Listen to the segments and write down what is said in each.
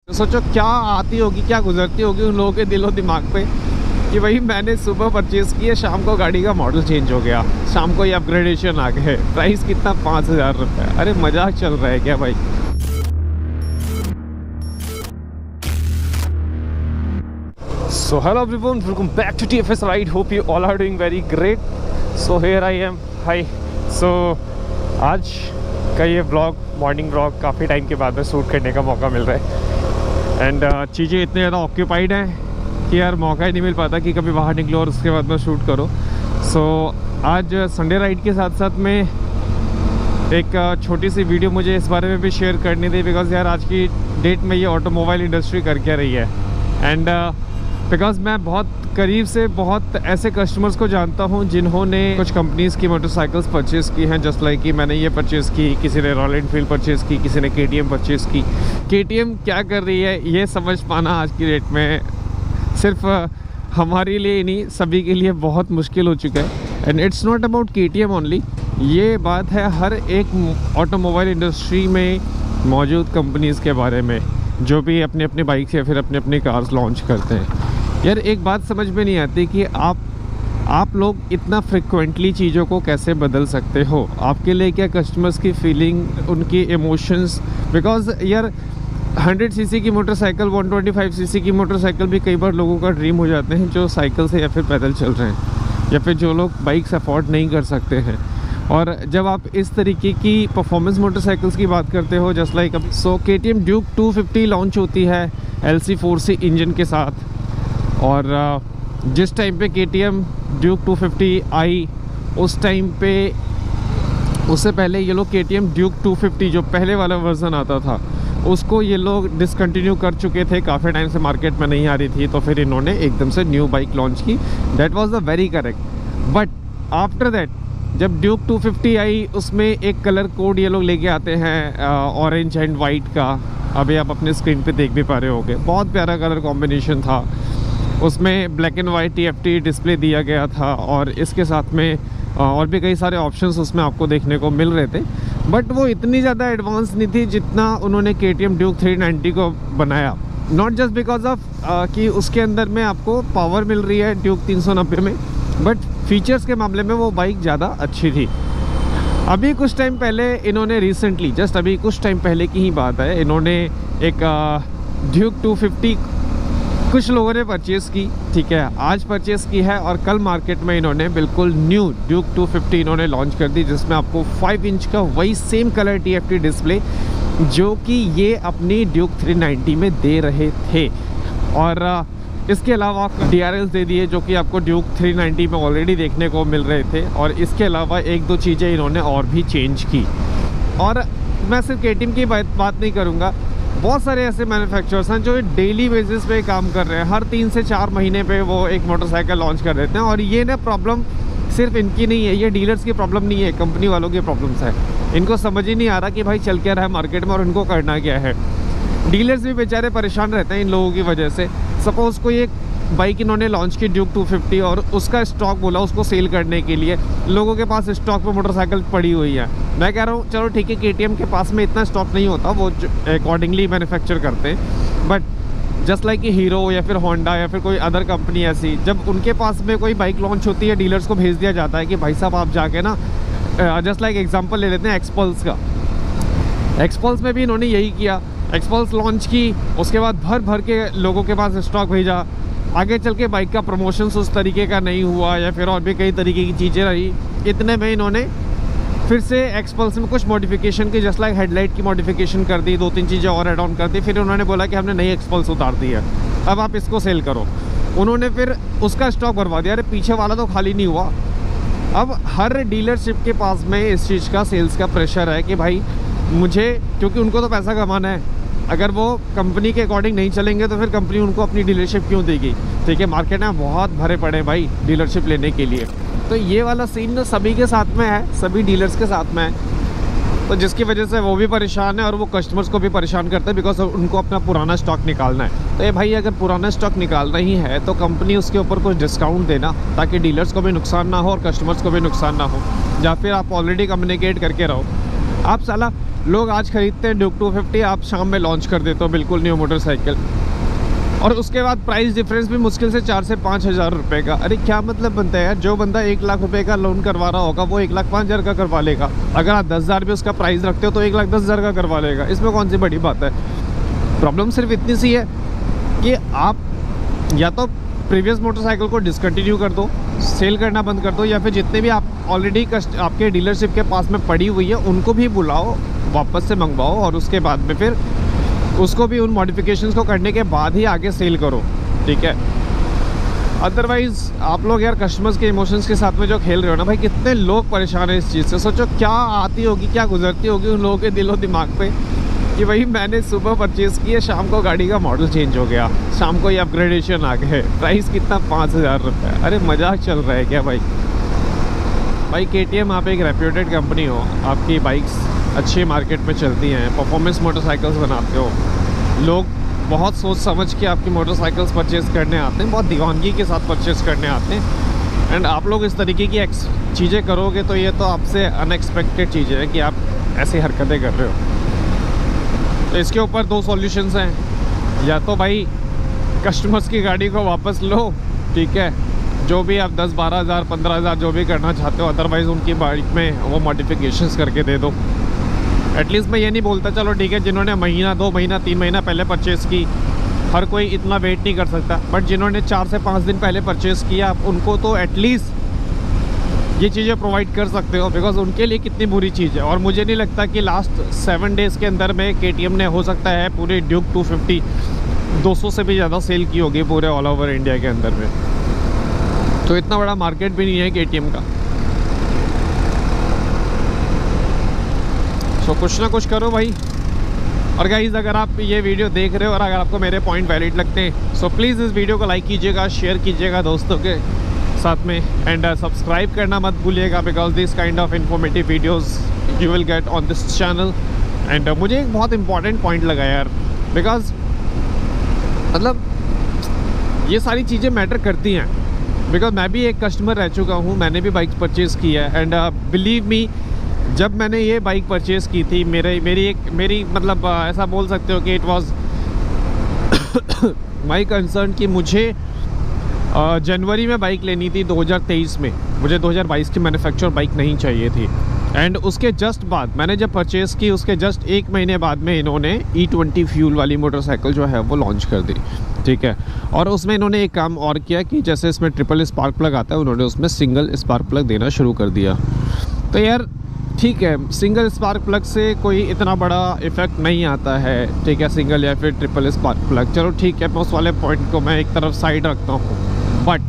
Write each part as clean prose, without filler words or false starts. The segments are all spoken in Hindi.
तो सोचो क्या आती होगी, क्या गुजरती होगी उन लोगों के दिलो दिमाग पे कि भाई मैंने सुबह परचेज़ किया, शाम को गाड़ी का मॉडल चेंज हो गया, शाम को ये अपग्रेडेशन आ गए, प्राइस कितना 5,000 रुपये। अरे मजाक चल रहा है क्या भाई। So hello everyone, welcome back to TFS Ride. Hope you all are doing very great. So here I am. Hi. So आज का ये ब्लॉग, मॉर्निंग ब्लॉग काफ़ी टाइम के बाद में शूट करने का मौका मिल रहा है। एंड चीज़ें इतने ज़्यादा ऑक्यूपाइड हैं कि यार मौका ही नहीं मिल पाता कि कभी बाहर निकलो और उसके बाद में शूट करो। सो आज संडे राइड के साथ साथ में एक छोटी सी वीडियो मुझे इस बारे में भी शेयर करनी थी, बिकॉज़ यार आज की डेट में ये ऑटोमोबाइल इंडस्ट्री कर क्या रही है। एंड बिकॉज़ मैं बहुत करीब से बहुत ऐसे कस्टमर्स को जानता हूँ जिन्होंने कुछ कंपनीज़ की मोटरसाइकिल्स परचेज़ की हैं, जस्ट लाइक कि मैंने ये परचेज़ की, किसी ने रॉयल एनफील्ड परचेज़ की, किसी ने KTM परचेज़ की। KTM क्या कर रही है ये समझ पाना आज की डेट में सिर्फ हमारे लिए नहीं, सभी के लिए बहुत मुश्किल हो चुका है। And it's not about KTM only, ये बात है हर एक ऑटोमोबाइल इंडस्ट्री में मौजूद कंपनीज़ के बारे में, जो भी अपने अपने बाइक्स या फिर अपने अपने कार्स लॉन्च करते हैं। यार एक बात समझ में नहीं आती कि आप लोग इतना फ्रिक्वेंटली चीज़ों को कैसे बदल सकते हो। आपके लिए क्या कस्टमर्स की फीलिंग, उनकी इमोशंस, बिकॉज़ यार 100 सीसी की मोटरसाइकिल, 125 सीसी की मोटरसाइकिल भी कई बार लोगों का ड्रीम हो जाते हैं, जो साइकिल से या फिर पैदल चल रहे हैं या फिर जो लोग बाइक्स अफोर्ड नहीं कर सकते हैं। और जब आप इस तरीके की परफॉर्मेंस मोटरसाइकिल्स की बात करते हो, just like KTM Duke 250 launch होती है LC4C इंजन के साथ। और जिस टाइम पे KTM ड्यूक 250 आई, उस टाइम पे उससे पहले ये लोग KTM ड्यूक 250 जो पहले वाला वर्जन आता था उसको ये लोग डिसकंटिन्यू कर चुके थे, काफ़ी टाइम से मार्केट में नहीं आ रही थी, तो फिर इन्होंने एकदम से न्यू बाइक लॉन्च की। That was the very correct. But after that जब ड्यूक 250 आई, उसमें एक कलर कोड ये लोग लेके आते हैं ऑरेंज एंड वाइट का। अभी आप अपने स्क्रीन पे देख भी पा रहे होंगे, बहुत प्यारा कलर कॉम्बिनेशन था। उसमें black and white TFT display दिया गया था और इसके साथ में और भी कई सारे ऑप्शंस उसमें आपको देखने को मिल रहे थे। बट वो इतनी ज़्यादा एडवांस नहीं थी जितना उन्होंने KTM ड्यूक 390 को बनाया। नॉट जस्ट बिकॉज ऑफ कि उसके अंदर में आपको पावर मिल रही है ड्यूक 390 में, बट फीचर्स के मामले में वो बाइक ज़्यादा अच्छी थी। अभी कुछ टाइम पहले इन्होंने रिसेंटली, जस्ट अभी कुछ टाइम पहले की ही बात है, इन्होंने एक ड्यूक 250 कुछ लोगों ने परचेज़ की, ठीक है, आज परचेज़ की है और कल मार्केट में इन्होंने बिल्कुल न्यू ड्यूक 250 इन्होंने लॉन्च कर दी, जिसमें आपको 5 इंच का वही सेम कलर TFT डिस्प्ले जो कि ये अपनी ड्यूक 390 में दे रहे थे। और इसके अलावा आपको DRLs दे दिए जो कि आपको ड्यूक 390 में ऑलरेडी देखने को मिल रहे थे। और इसके अलावा एक दो चीज़ें इन्होंने और भी चेंज की। और मैं सिर्फ KTM की बात नहीं करूँगा, बहुत सारे ऐसे मैन्युफैक्चरर्स हैं जो डेली बेसिस पे काम कर रहे हैं, हर 3 से 4 महीने पे वो एक मोटरसाइकिल लॉन्च कर देते हैं। और ये ना प्रॉब्लम सिर्फ इनकी नहीं है, ये डीलर्स की प्रॉब्लम नहीं है, कंपनी वालों की प्रॉब्लम्स है। इनको समझ ही नहीं आ रहा कि भाई चल क्या रहा है मार्केट में और इनको करना क्या है। डीलर्स भी बेचारे परेशान रहते हैं इन लोगों की वजह से। सपोज़ कोई एक बाइक इन्होंने लॉन्च की ड्यूक 250 और उसका स्टॉक बोला उसको सेल करने के लिए, लोगों के पास स्टॉक पे मोटरसाइकिल पड़ी हुई है। मैं कह रहा हूँ चलो ठीक है, KTM के पास में इतना स्टॉक नहीं होता, वो अकॉर्डिंगली मैन्युफैक्चर करते हैं। बट जस्ट लाइक कि हीरो या फिर होंडा या फिर कोई अदर कंपनी ऐसी, जब उनके पास में कोई बाइक लॉन्च होती है, डीलर्स को भेज दिया जाता है कि भाई साहब आप जाके ना, जस्ट लाइक एग्जांपल ले लेते हैं एक्सपल्स का। एक्सपल्स में भी इन्होंने यही किया, एक्सपल्स लॉन्च की, उसके बाद भर भर के लोगों के पास स्टॉक भेजा। आगे चल के बाइक का प्रमोशंस उस तरीके का नहीं हुआ या फिर और भी कई तरीके की चीज़ें रही। इतने में इन्होंने फिर से एक्सपल्स में कुछ मॉडिफिकेशन की, जस्ट लाइक हेडलाइट की मॉडिफिकेशन कर दी, 2-3 चीज़ें और ऐड ऑन कर दी। फिर उन्होंने बोला कि हमने नई एक्सपल्स उतार दी है, अब आप इसको सेल करो। उन्होंने फिर उसका स्टॉक भरवा दिया। अरे पीछे वाला तो खाली नहीं हुआ। अब हर डीलरशिप के पास में इस चीज़ का सेल्स का प्रेशर है कि भाई मुझे, क्योंकि उनको तो पैसा कमाना है, अगर वो कंपनी के अकॉर्डिंग नहीं चलेंगे तो फिर कंपनी उनको अपनी डीलरशिप क्यों देगी। ठीक है, मार्केट में बहुत भरे पड़े भाई डीलरशिप लेने के लिए। तो ये वाला सीन ना सभी के साथ में है, सभी डीलर्स के साथ में है, तो जिसकी वजह से वो भी परेशान है और वो कस्टमर्स को भी परेशान करते हैं, बिकॉज उनको अपना पुराना स्टॉक निकालना है। तो ये भाई अगर पुराना स्टॉक निकालना ही है तो कंपनी उसके ऊपर कुछ डिस्काउंट देना, ताकि डीलर्स को भी नुकसान ना हो और कस्टमर्स को भी नुकसान ना हो। या फिर आप ऑलरेडी कम्युनिकेट करके रहो, आप साला लोग आज खरीदते हैं ड्यूक 250, आप शाम में लॉन्च कर देते हो बिल्कुल न्यू मोटरसाइकिल, और उसके बाद प्राइस डिफरेंस भी मुश्किल से 4 से 5 हज़ार रुपये का। अरे क्या मतलब बनता है यार? जो बंदा 1 लाख रुपए का लोन करवा रहा होगा वो 1,05,000 का करवा लेगा। अगर आप 10,000 भी उसका प्राइस रखते हो तो 1,10,000 का करवा लेगा। इसमें कौन सी बड़ी बात है? प्रॉब्लम सिर्फ इतनी सी है कि आप या तो प्रीवियस मोटरसाइकिल को डिसकंटिन्यू कर दो, सेल करना बंद कर दो, या फिर जितने भी आप ऑलरेडी आपके डीलरशिप के पास में पड़ी हुई है उनको भी बुलाओ, वापस से मंगवाओ, और उसके बाद में फिर उसको भी उन मॉडिफिकेशंस को करने के बाद ही आगे सेल करो, ठीक है? अदरवाइज़ आप लोग यार कस्टमर्स के इमोशंस के साथ में जो खेल रहे हो ना भाई, कितने लोग परेशान हैं इस चीज़ से। सोचो क्या आती होगी, क्या गुजरती होगी उन लोगों के दिलो दिमाग पे कि भाई मैंने सुबह परचेज़ की है, शाम को गाड़ी का मॉडल चेंज हो गया, शाम को ये अपग्रेडेशन आ गए, प्राइस कितना 5,000 रुपये। अरे मजाक चल रहा है क्या भाई? भाई KTM आप एक रेप्यूटेड कंपनी हो, आपकी बाइक्स अच्छी मार्केट में चलती हैं, परफॉर्मेंस मोटरसाइकिल्स बनाते हो, लोग बहुत सोच समझ के आपकी मोटरसाइकिल्स परचेज़ करने आते हैं, बहुत दीवानगी के साथ परचेज़ करने आते हैं। एंड आप लोग इस तरीके की चीज़ें करोगे तो ये तो आपसे अनएक्सपेक्टेड चीज़ें है कि आप ऐसी हरकतें कर रहे हो। तो इसके ऊपर 2 सॉल्यूशंस हैं, या तो भाई कस्टमर्स की गाड़ी को वापस लो, ठीक है, जो भी आप 10, 12 हज़ार, 15 हज़ार जो भी करना चाहते हो, अदरवाइज़ उनकी बाइक में वो मॉडिफिकेशंस करके दे दो। एटलीस्ट मैं ये नहीं बोलता चलो ठीक है, जिन्होंने महीना, 2 महीना, 3 महीना पहले परचेज़ की, हर कोई इतना वेट नहीं कर सकता, बट जिन्होंने 4 से 5 दिन पहले परचेज़ किया, आप उनको तो एटलीस्ट ये चीज़ें प्रोवाइड कर सकते हो, बिकॉज उनके लिए कितनी बुरी चीज़ है। और मुझे नहीं लगता कि लास्ट 7 डेज़ के अंदर में KTM ने हो सकता है पूरे ड्यूक 250 200 से भी ज़्यादा सेल की होगी पूरे ऑल ओवर इंडिया के अंदर में। तो इतना बड़ा मार्केट भी नहीं है KTM का। तो कुछ ना कुछ करो भाई। और गाइज़ अगर आप ये वीडियो देख रहे हो और अगर आपको मेरे पॉइंट वैलिड लगते हैं, सो प्लीज़ इस वीडियो को लाइक कीजिएगा, शेयर कीजिएगा दोस्तों के साथ में, एंड सब्सक्राइब करना मत भूलिएगा, because this kind of informative videos you will get on this channel. And मुझे एक बहुत इंपॉर्टेंट पॉइंट लगा यार, बिकॉज मतलब ये सारी चीज़ें मैटर करती हैं, बिकॉज मैं भी एक कस्टमर रह चुका हूँ, मैंने भी बाइक परचेज़ की है। एंड बिलीव मी, जब मैंने ये बाइक परचेज़ की थी, मेरी मतलब ऐसा बोल सकते हो कि इट वाज माई कंसर्न कि मुझे जनवरी में बाइक लेनी थी 2023 में, मुझे 2022 की मैन्युफैक्चर बाइक नहीं चाहिए थी। एंड उसके जस्ट बाद मैंने जब परचेज़ की, उसके जस्ट 1 महीने बाद में इन्होंने E20 फ्यूल वाली मोटरसाइकिल जो है वो लॉन्च कर दी, ठीक है। और उसमें इन्होंने एक काम और किया कि जैसे इसमें ट्रिपल स्पार्क प्लग आता है, उन्होंने उसमें सिंगल स्पार्क प्लग देना शुरू कर दिया। तो यार ठीक है, सिंगल स्पार्क प्लग से कोई इतना बड़ा इफ़ेक्ट नहीं आता है, ठीक है, सिंगल या फिर ट्रिपल स्पार्क प्लग, चलो ठीक है, उस वाले पॉइंट को मैं एक तरफ साइड रखता हूँ। बट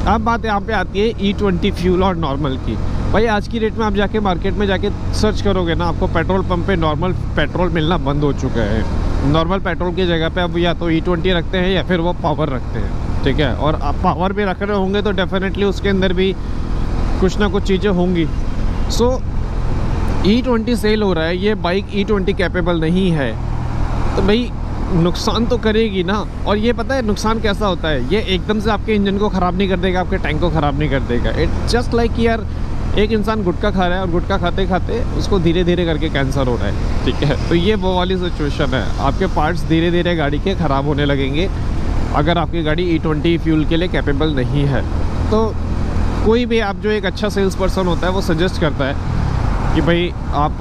अब बात यहाँ पे आती है E20 फ्यूल और नॉर्मल की। भाई आज की डेट में आप जाके मार्केट में जाके सर्च करोगे ना, आपको पेट्रोल पंप पे नॉर्मल पेट्रोल मिलना बंद हो चुका है। नॉर्मल पेट्रोल की जगह पे अब या तो E20 रखते हैं या फिर वो पावर रखते हैं, ठीक है। और आप पावर भी रख रहे होंगे तो डेफिनेटली उसके अंदर भी कुछ ना कुछ चीज़ें होंगी। सो E20 सेल हो रहा है, ये बाइक E20 कैपेबल नहीं है, तो भाई नुकसान तो करेगी ना। और ये पता है नुकसान कैसा होता है, ये एकदम से आपके इंजन को ख़राब नहीं कर देगा, आपके टैंक को ख़राब नहीं कर देगा। इट जस्ट लाइक यार एक इंसान गुटखा खा रहा है और गुटखा खाते खाते उसको धीरे धीरे करके कैंसर हो रहा है, ठीक है। तो ये वो वाली सिचुएशन है, आपके पार्ट्स धीरे धीरे गाड़ी के ख़राब होने लगेंगे अगर आपकी गाड़ी E20 फ्यूल के लिए कैपेबल नहीं है। तो कोई भी आप जो एक अच्छा सेल्स पर्सन होता है वो सजेस्ट करता है कि भाई आप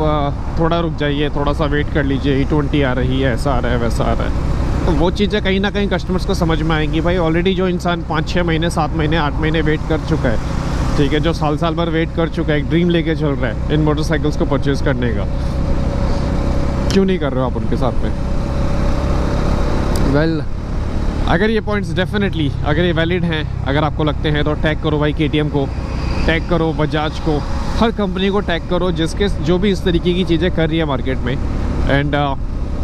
थोड़ा रुक जाइए, थोड़ा सा वेट कर लीजिए, E20 आ रही है, ऐसा आ रहा है, वैसा आ रहा है। तो वो चीज़ें कहीं ना कहीं कस्टमर्स को समझ में आएंगी। भाई ऑलरेडी जो इंसान 5-6 महीने, 7 महीने, 8 महीने वेट कर चुका है, ठीक है, जो साल भर वेट कर चुका है, एक ड्रीम लेके चल रहा है इन मोटरसाइकिल्स को परचेज़ करने का, क्यों नहीं कर रहे हो आप उनके साथ में? वेल अगर ये पॉइंट्स डेफिनेटली अगर ये वैलिड हैं, अगर आपको लगते हैं, तो टैग करो भाई KTM को, टैग करो बजाज को, हर कंपनी को टैग करो जिसके जो भी इस तरीके की चीज़ें कर रही है मार्केट में। एंड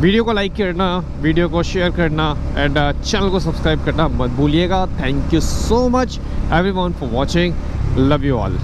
वीडियो को लाइक करना, वीडियो को शेयर करना, एंड चैनल को सब्सक्राइब करना मत भूलिएगा। Thank you so much everyone for watching, love you all.